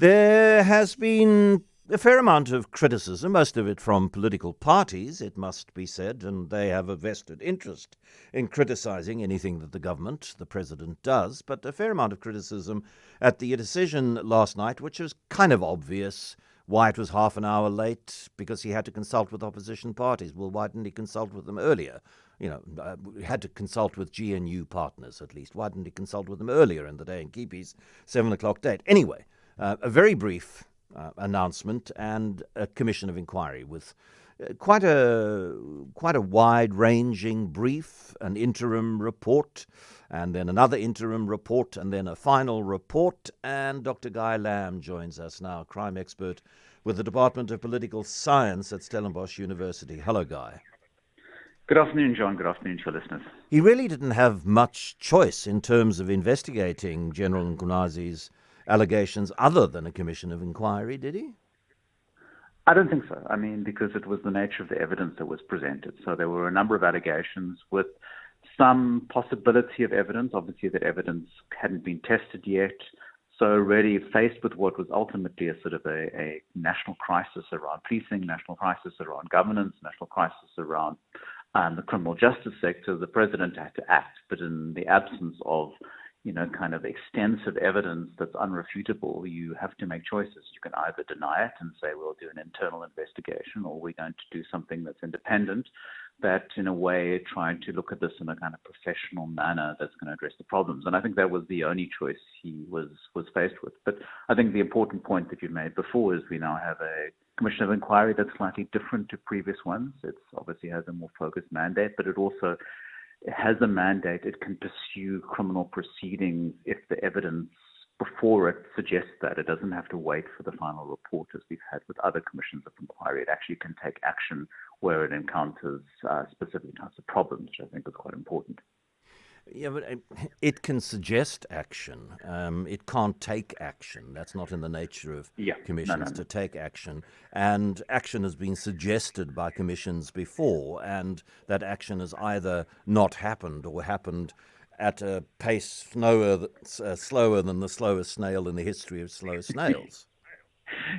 There has been a fair amount of criticism, most of it from political parties, it must be said, and they have a vested interest in criticising anything that the government, the president, does, but a fair amount of criticism at the decision last night, which was kind of obvious. Why it was half an hour late? Because he had to consult with opposition parties. Well, why didn't he consult with them earlier? He had to consult with GNU partners at least. Why didn't he consult with them earlier in the day and keep his 7 o'clock date? Anyway, a very brief announcement and a commission of inquiry with quite a wide-ranging brief, an interim report, and then another interim report, and then a final report. And Dr. Guy Lamb joins us now, crime expert with the Department of Political Science at Stellenbosch University. Hello, Guy. Good afternoon, John. Good afternoon to your listeners. He really didn't have much choice in terms of investigating General Mhkwanazi's allegations other than a commission of inquiry, did he? I don't think so. I mean, because it was the nature of the evidence that was presented. So there were a number of allegations with some possibility of evidence. Obviously, that evidence hadn't been tested yet. So really faced with what was ultimately a sort of a national crisis around policing, national crisis around governance, national crisis around the criminal justice sector, the president had to act. But in the absence of kind of extensive evidence that's unrefutable, you have to make choices. You can either deny it and say, we'll do an internal investigation, or we're going to do something that's independent, that in a way trying to look at this in a kind of professional manner that's going to address the problems. And I think that was the only choice he was faced with. But I think the important point that you made before is we now have a commission of inquiry that's slightly different to previous ones. It obviously has a more focused mandate, but it also has a mandate. It can pursue criminal proceedings if the evidence before it suggests that. It doesn't have to wait for the final report as we've had with other commissions of inquiry. It actually can take action where it encounters specific types of problems, which I think is quite important. Yeah, but it can suggest action. It can't take action. That's not in the nature of commissions to take action. And action has been suggested by commissions before, and that action has either not happened or happened at a pace slower than the slowest snail in the history of slow snails.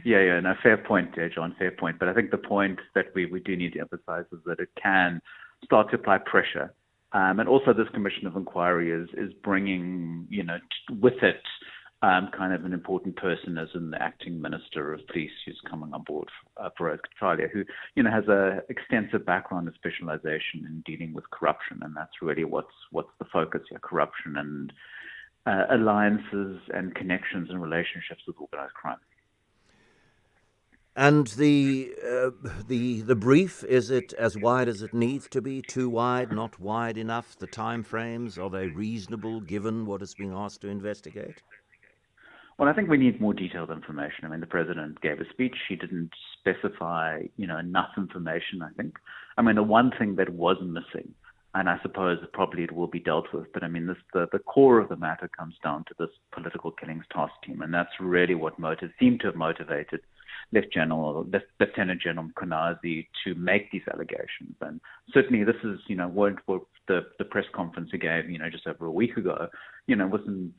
Yeah, no, fair point there, John, fair point. But I think the point that we do need to emphasize is that it can start to apply pressure. And also this commission of inquiry is bringing, with it kind of an important person as in the acting minister of police who's coming on board, Feroz Katalia, who, has a extensive background and specialization in dealing with corruption. And that's really what's the focus here, corruption and alliances and connections and relationships with organized crime. And the brief, is it as wide as it needs to be? Too wide, not wide enough? The time frames, are they reasonable given what is being asked to investigate? Well, I think we need more detailed information. I mean, the president gave a speech. He didn't specify, enough information, I think. I mean, the one thing that was missing, and I suppose probably it will be dealt with, but I mean, the core of the matter comes down to this political killings task team, and that's really what seemed to have motivated Lieutenant General Mhkwanazi to make these allegations. And certainly this is, what the press conference he gave, just over a week ago, wasn't,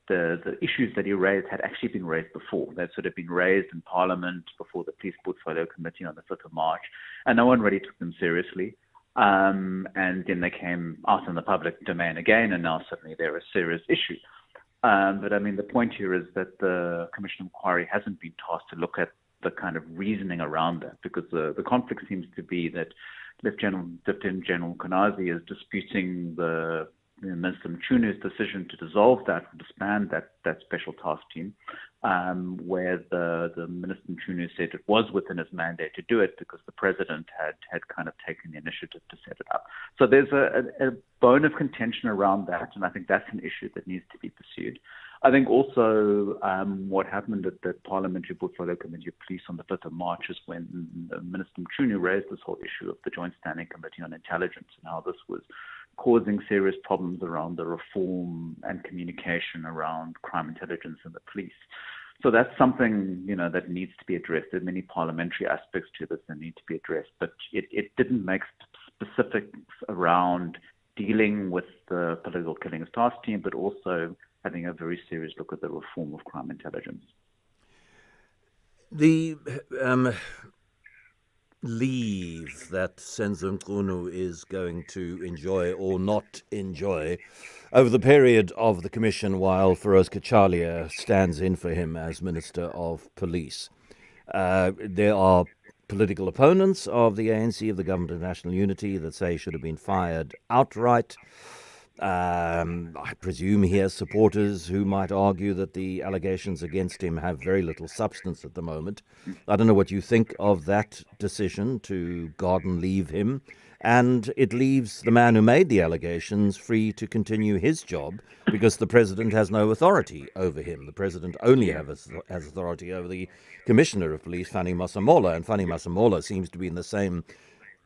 the issues that he raised had actually been raised before. They'd sort of been raised in Parliament before the Police Portfolio Committee on the 5th of March, and no one really took them seriously. And then they came out in the public domain again, and now suddenly they're a serious issue. But I mean, the point here is that the Commission of Inquiry hasn't been tasked to look at the kind of reasoning around that, because the conflict seems to be that Lieutenant General Mhkwanazi is disputing the Minister Mchunu's decision to dissolve that, disband that special task team, where the Minister Mchunu said it was within his mandate to do it because the president had kind of taken the initiative to set it up. So there's a bone of contention around that, and I think that's an issue that needs to be pursued. I think also what happened at the Parliamentary Portfolio Committee of Police on the 5th of March is when Minister Mchunu raised this whole issue of the Joint Standing Committee on Intelligence and how this was causing serious problems around the reform and communication around crime intelligence in the police. So that's something, that needs to be addressed. There are many parliamentary aspects to this that need to be addressed, but it didn't make specifics around dealing with the political killings task team, but also having a very serious look at the reform of crime intelligence. The leave that Senzo Mchunu is going to enjoy or not enjoy over the period of the commission while Feroz Kachalia stands in for him as Minister of Police. There are political opponents of the ANC, of the Government of National Unity, that say he should have been fired outright. I presume he has supporters who might argue that the allegations against him have very little substance at the moment. I don't know what you think of that decision to garden leave him. And it leaves the man who made the allegations free to continue his job because the president has no authority over him. The president only has authority over the commissioner of police, Fanny Masemola, and Fanny Masemola seems to be in the same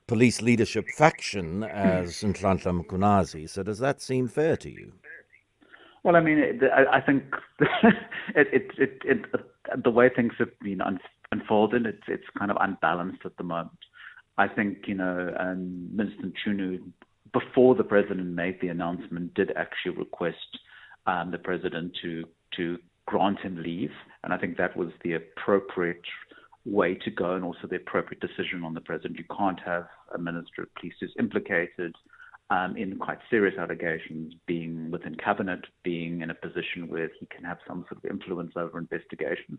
police leadership faction as Nhlanhla Mhkwanazi. So does that seem fair to you? Well, I mean, I think the way things have been unfolded, it's kind of unbalanced at the moment. I think, Minister Mchunu, before the president made the announcement, did actually request the president to grant him leave, and I think that was the appropriate way to go and also the appropriate decision on the president. You can't have a minister of police who's implicated in quite serious allegations, being within cabinet, being in a position where he can have some sort of influence over investigations.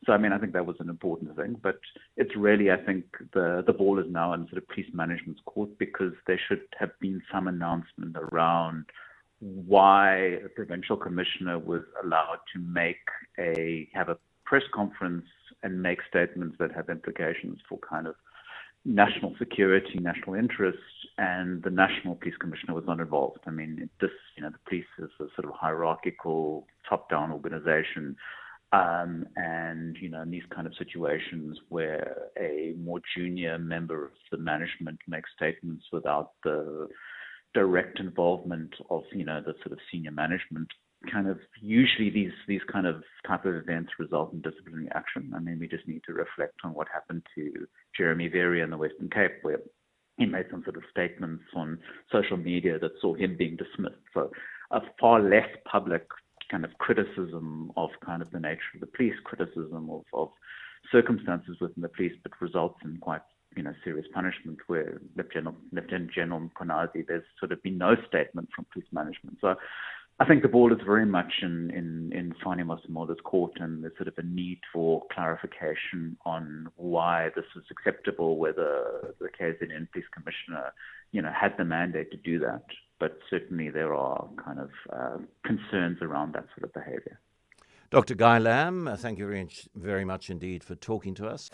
So, I mean, I think that was an important thing. But it's really, I think, the ball is now in sort of police management's court, because there should have been some announcement around why a provincial commissioner was allowed to have a press conference and make statements that have implications for kind of national security, national interests, and the National Police Commissioner was not involved. I mean, the police is a sort of hierarchical, top-down organization, and, in these kind of situations where a more junior member of the management makes statements without the direct involvement of, the sort of senior management, kind of usually these kind of type of events result in disciplinary action. I mean, we just need to reflect on what happened to Jeremy Verrier in the Western Cape, where he made some sort of statements on social media that saw him being dismissed. So a far less public kind of criticism of kind of the nature of the police, criticism of circumstances within the police, but results in quite serious punishment, where Lieutenant General Mhkwanazi, there's sort of been no statement from police management. So I think the ball is very much in Fanny Masemola's court, and there's sort of a need for clarification on why this is acceptable, whether the KZN Police Commissioner, had the mandate to do that. But certainly there are kind of concerns around that sort of behavior. Dr. Guy Lamb, thank you very much indeed for talking to us.